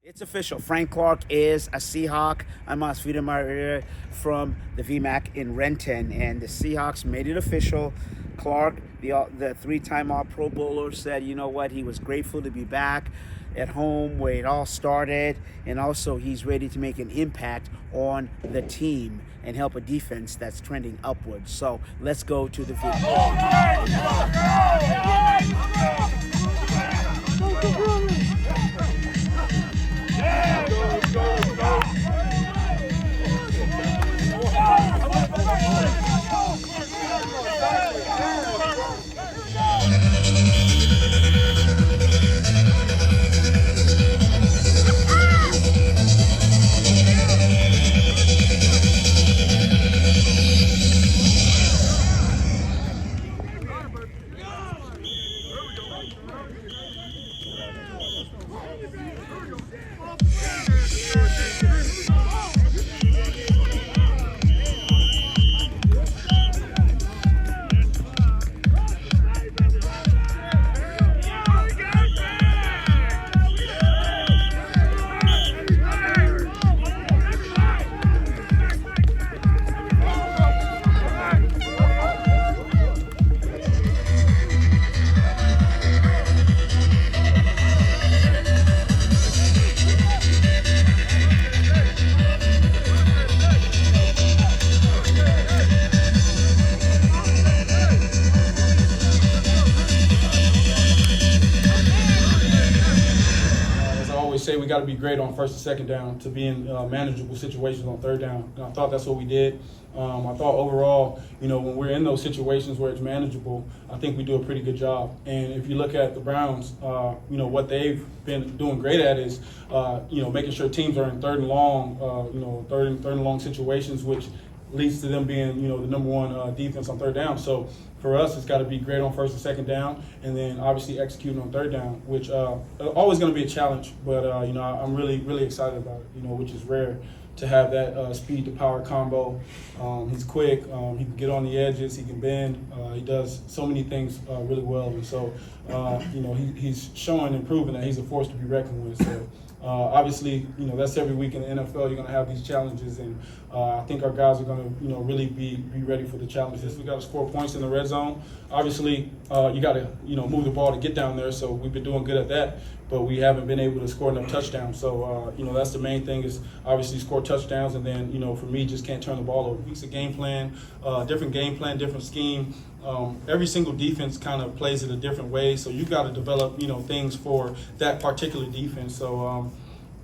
It's official. Frank Clark is a Seahawk. I'm Masfida Maria from the VMAC in Renton, and the Seahawks made it official. Clark, the three-time All-Pro Bowler, said, you know what, he was grateful to be back at home where it all started, and also he's ready to make an impact on the team and help a defense that's trending upwards. So let's go to the video. Say we got to be great on first and second down to be in manageable situations on third down. And I thought that's what we did. I thought overall, when we're in those situations where it's manageable, I think we do a pretty good job. And if you look at the Browns, what they've been doing great at is, making sure teams are in third and long, third and long situations, which leads to them being, the number one defense on third down. So for us, it's got to be great on first and second down, and then obviously executing on third down, which always going to be a challenge. But I'm really, really excited about it. Which is rare to have that speed to power combo. He's quick. He can get on the edges. He can bend. He does so many things really well, and so he's showing and proving that he's a force to be reckoned with. So. Obviously, that's every week in the NFL. You're going to have these challenges, and I think our guys are going to, really be ready for the challenges. We got to score points in the red zone. Obviously, you got to, move the ball to get down there. So we've been doing good at that, but we haven't been able to score enough touchdowns. So, that's the main thing is obviously score touchdowns, and then, for me, just can't turn the ball over. It's a game plan, different scheme. Every single defense kind of plays it a different way, so you got to develop, things for that particular defense. So,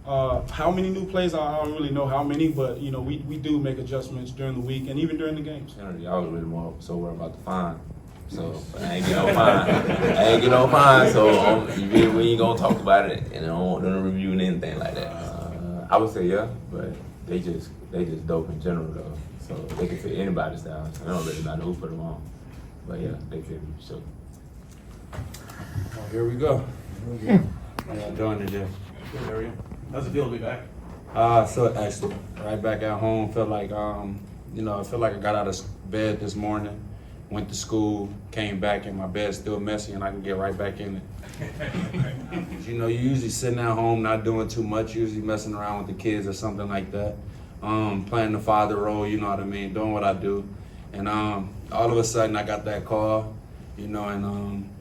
how many new plays? I don't really know how many, but we do make adjustments during the week and even during the games. I was really more so worried about the fine, so I ain't get no fine. So we ain't gonna talk about it, and I don't want them to review anything like that. I would say yeah, but they just dope in general though, so they can fit anybody's style. So it don't really matter who put them on. But yeah, they fit me, so. Oh, here we go. How y'all doing today? Good, how are you? How's it feel to be back? So actually, right back at home, felt like, I feel like I got out of bed this morning, went to school, came back, and my bed's still messy, and I can get right back in it. You usually sitting at home, not doing too much, usually messing around with the kids or something like that. Playing the father role, doing what I do. And all of a sudden I got that call, and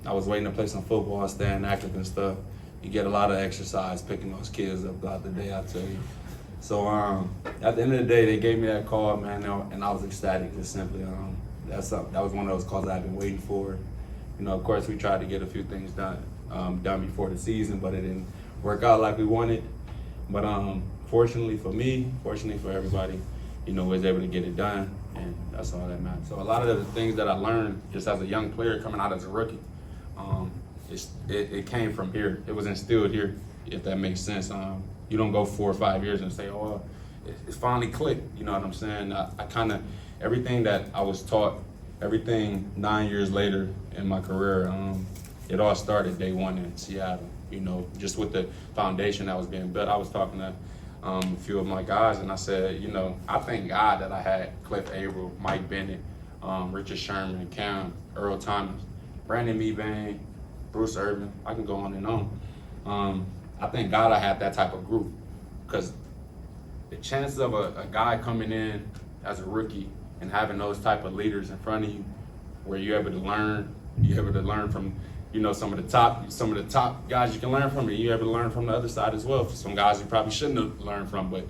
I was waiting to play some football, staying active and stuff. You get a lot of exercise picking those kids up throughout the day, I tell you. So at the end of the day, they gave me that call, man, and I was ecstatic, just simply. That was one of those calls I've been waiting for. Of course, we tried to get a few things done before the season, but it didn't work out like we wanted. But fortunately for me, fortunately for everybody, we was able to get it done. And that's all that matters. So a lot of the things that I learned just as a young player coming out as a rookie, it came from here. It was instilled here, if that makes sense. You don't go 4 or 5 years and say, oh, it's finally clicked. You know what I'm saying? I kind of, everything that I was taught, everything 9 years later in my career, it all started day one in Seattle, just with the foundation that was being built. I was talking to a few of my guys, and I said, I thank God that I had Cliff Averill, Mike Bennett, Richard Sherman, Cam, Earl Thomas, Brandon Meebane, Bruce Irvin. I can go on and on. I thank God I had that type of group, because the chances of a guy coming in as a rookie and having those type of leaders in front of you, where you're able to learn from, some of the top guys you can learn from, and you're able to learn from the other side as well. Some guys you probably shouldn't have learned from, but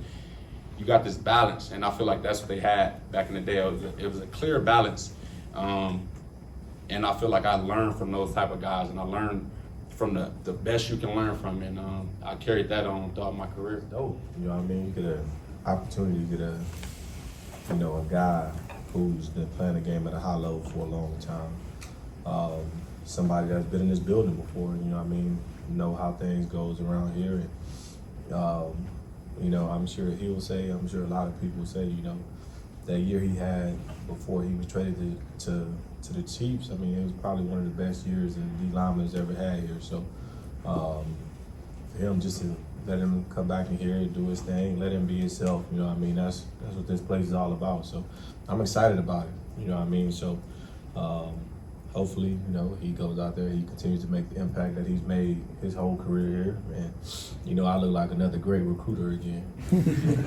you got this balance, and I feel like that's what they had back in the day. It was a clear balance, and I feel like I learned from those type of guys, and I learned from the best you can learn from, and I carried that on throughout my career. Dope. You know what I mean? You get an opportunity to get a guy who's been playing the game at a high level for a long time. Somebody that's been in this building before, you know what I mean? Know how things goes around here. And, I'm sure he'll say, I'm sure a lot of people say, that year he had before he was traded to the Chiefs, I mean, it was probably one of the best years that D lineman's ever had here. So for him, just to let him come back in here and do his thing, let him be himself, you know what I mean? That's what this place is all about. So I'm excited about it, you know what I mean? So hopefully, he goes out there, he continues to make the impact that he's made his whole career here. And, I look like another great recruiter again.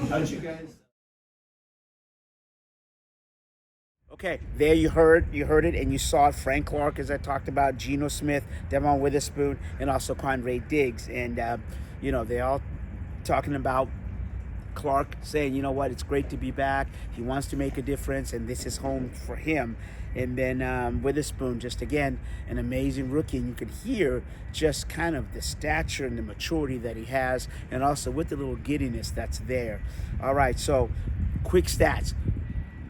How'd you guys? Okay, there you heard it, and you saw it. Frank Clark, as I talked about, Geno Smith, Devon Witherspoon, and also Quandre Diggs. And, they're all talking about Clark saying, you know what, it's great to be back. He wants to make a difference, and this is home for him. And then Witherspoon, just again, an amazing rookie. And you could hear just kind of the stature and the maturity that he has, and also with the little giddiness that's there. All right, so quick stats.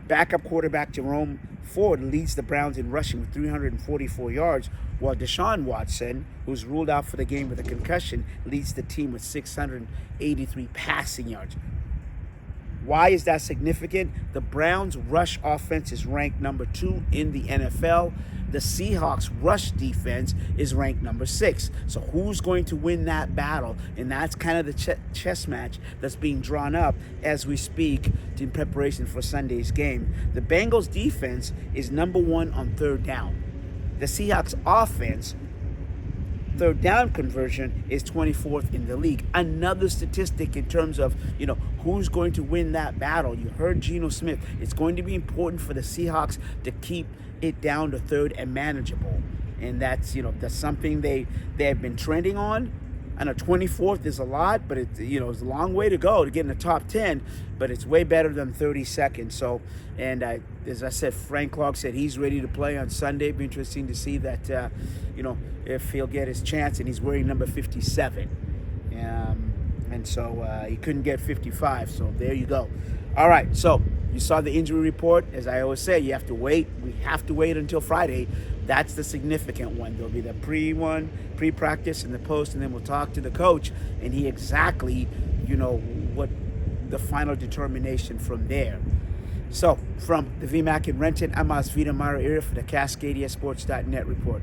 Backup quarterback Jerome Ford leads the Browns in rushing with 344 yards, while Deshaun Watson, who's ruled out for the game with a concussion, leads the team with 683 passing yards. Why is that significant? The Browns' rush offense is ranked number 2 in the NFL. The Seahawks' rush defense is ranked number 6. So who's going to win that battle? And that's kind of the chess match that's being drawn up as we speak in preparation for Sunday's game. The Bengals' defense is number 1 on third down. The Seahawks' offense, third down conversion, is 24th in the league. Another statistic in terms of, who's going to win that battle. You heard Geno Smith. It's going to be important for the Seahawks to keep it down to third and manageable. And that's something they have been trending on. I know 24th is a lot, but it's a long way to go to get in the top 10, but it's way better than 32nd. So, and as I said, Frank Clark said he's ready to play on Sunday. It'd be interesting to see that, if he'll get his chance, and he's wearing number 57. And so he couldn't get 55, so there you go. All right, so you saw the injury report. As I always say, you have to wait. We have to wait until Friday. That's the significant one. There'll be the pre-practice and the post, and then we'll talk to the coach, and he exactly, what the final determination from there. So, from the VMAC in Renton, I'm Osvita Mara for the CascadiaSports.net report.